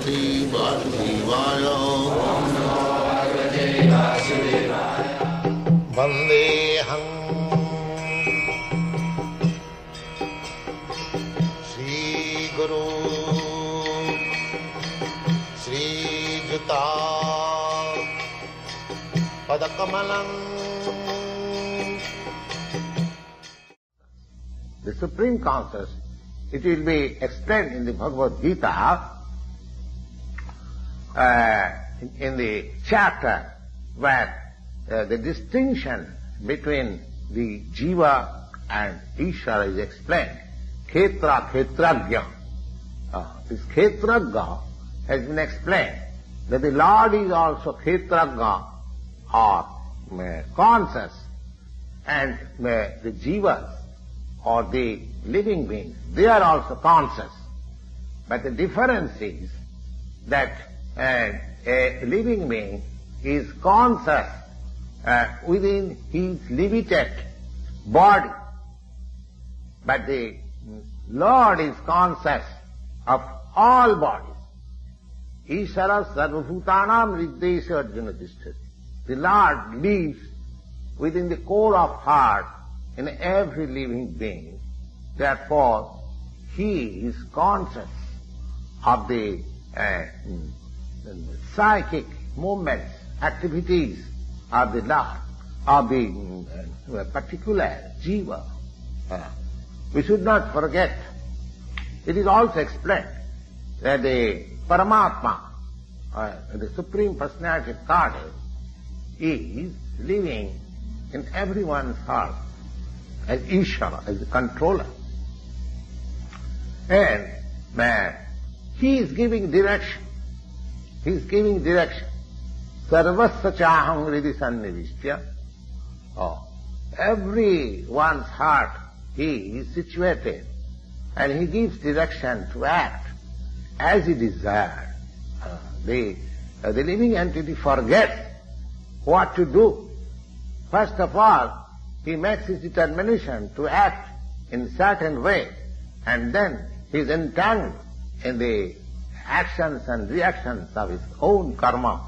Bhagavate Vasudevaya. Vandeham Sri Guru Sri Juta Padakamalam. The Supreme Consciousness, it will be explained in the Bhagavad-gita in the chapter where the distinction between the Jiva and Ishvara is explained. Khetra, Khetragya. This Khetragya has been explained that the Lord is also Khetragya or conscious, and the Jivas or the living beings, they are also conscious. But the difference is that a living being is conscious within his limited body, but the Lord is conscious of all bodies. Ishara sarvabhutanam riddesha arjuna tishtati. The Lord lives within the core of heart in every living being. Therefore, he is conscious of the psychic movements, activities of the Lord, of the particular Jiva. We should not forget, it is also explained that the Paramatma, the Supreme Personality of Godhead, is living in everyone's heart as Ishvara, as the controller. And he is giving direction. He is giving direction. Sarvasya chaham hridi sannivishya. Everyone's heart he is situated, and he gives direction to act as he desires. The living entity forgets what to do. First of all, he makes his determination to act in a certain way, and then he is entangled in the actions and reactions of his own karma.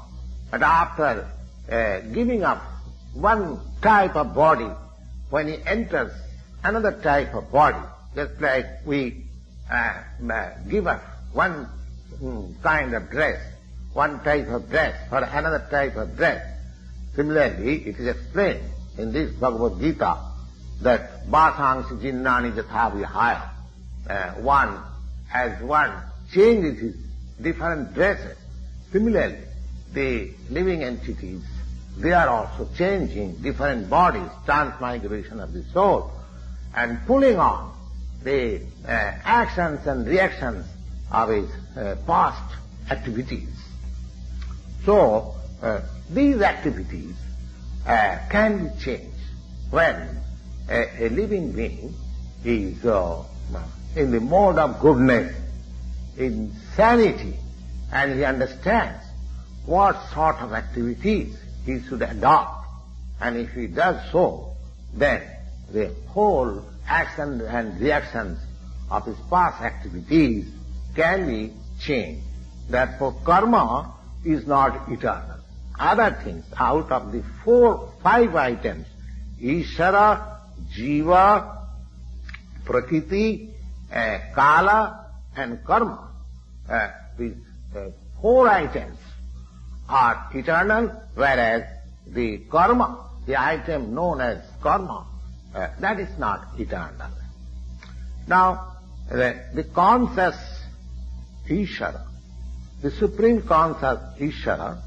But after giving up one type of body, when he enters another type of body, just like we give up one kind of dress, one type of dress for another type of dress. Similarly, it is explained in this Bhagavad-gita that Bhasangsi jinnani jatha vihaya. One changes his different dresses. Similarly, the living entities, they are also changing different bodies, transmigration of the soul, and pulling on the actions and reactions of his past activities. So, these activities can be changed when a living being is in the mode of goodness, in sanity, and he understands what sort of activities he should adopt. And if he does so, then the whole action and reactions of his past activities can be changed. Therefore, karma is not eternal. Other things, out of the 5 items, Ishvara, Jiva, Prakriti, Kala and Karma, these 4 items are eternal, whereas the karma, the item known as karma, that is not eternal. Now, the conscious Ishvara, the supreme conscious Ishvara,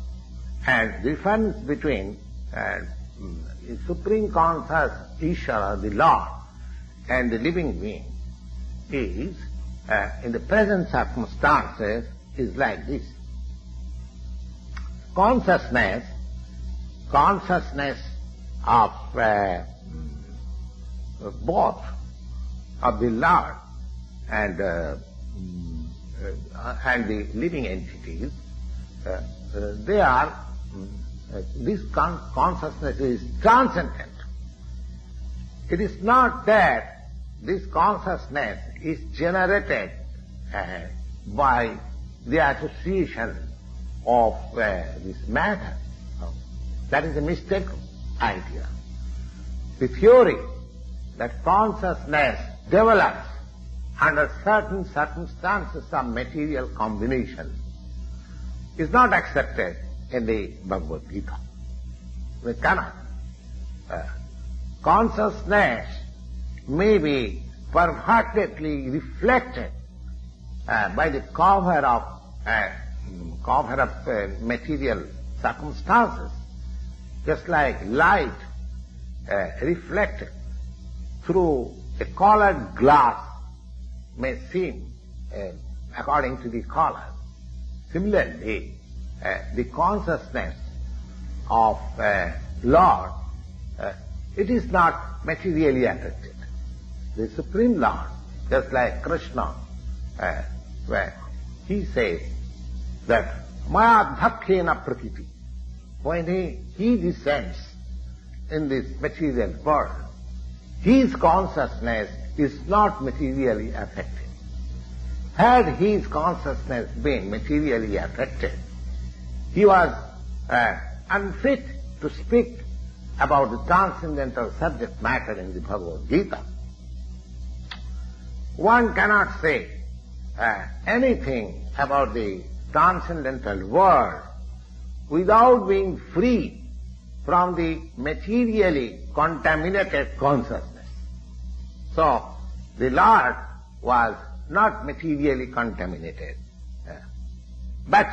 and the difference between the supreme conscious Ishvara, the Lord, and the living being is, in the present circumstances, is like this. Consciousness of both of the Lord and the living entities, they are, this consciousness is transcendent. It is not that this consciousness is generated by the association of this matter. That is a mistaken idea. The theory that consciousness develops under certain circumstances of material combination is not accepted in the Bhagavad-gita. We cannot. Consciousness may be perfectly reflected by the cover of material circumstances, just like light reflected through a colored glass may seem according to the color. Similarly, the consciousness of Lord, it is not materially affected. The Supreme Lord, just like Krishna, where he says that Maya Bhakkena Prakriti, when he descends in this material world, his consciousness is not materially affected. Had his consciousness been materially affected, he was unfit to speak about the transcendental subject matter in the Bhagavad-gita. One cannot say anything about the transcendental world without being free from the materially contaminated consciousness. So, the Lord was not materially contaminated. But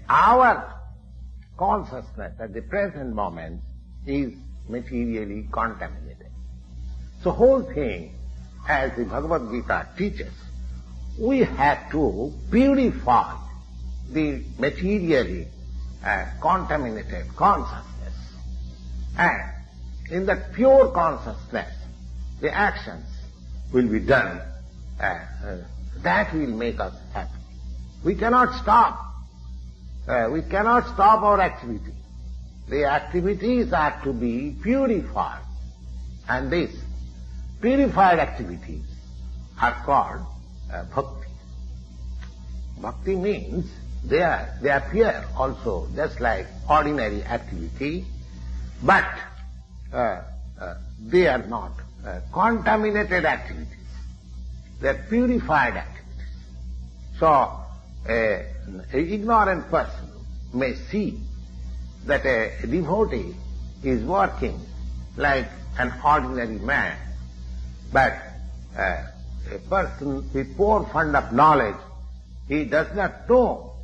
our consciousness at the present moment is materially contaminated. So whole thing, as the Bhagavad-gita teaches, we have to purify the materially contaminated consciousness. And in that pure consciousness, the actions will be done. That will make us happy. We cannot stop. We cannot stop our activity. The activities are to be purified. And these purified activities are called bhakti. Bhakti means they appear also just like ordinary activity, but they are not contaminated activities. They are purified activities. So, an ignorant person may see that a devotee is working like an ordinary man, but a person with poor fund of knowledge, he does not know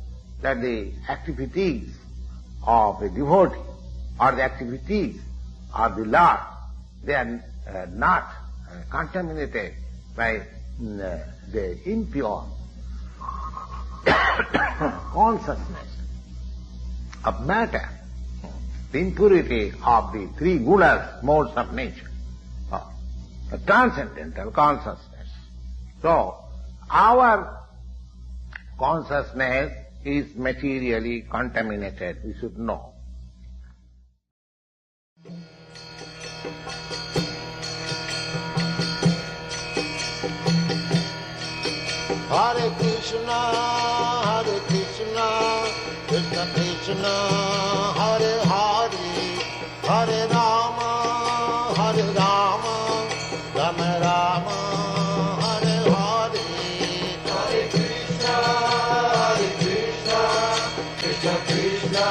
that the activities of a devotee or the activities of the Lord, they are not contaminated by the impure consciousness of matter, the impurity of the three gunas, modes of nature, the transcendental consciousness. So, our consciousness is materially contaminated, we should know. Hare Krishna, Krishna Krishna, Hare Hare, Hare Rama, Rama Rama, Hare Hare. Hare Krishna, Krishna Krishna,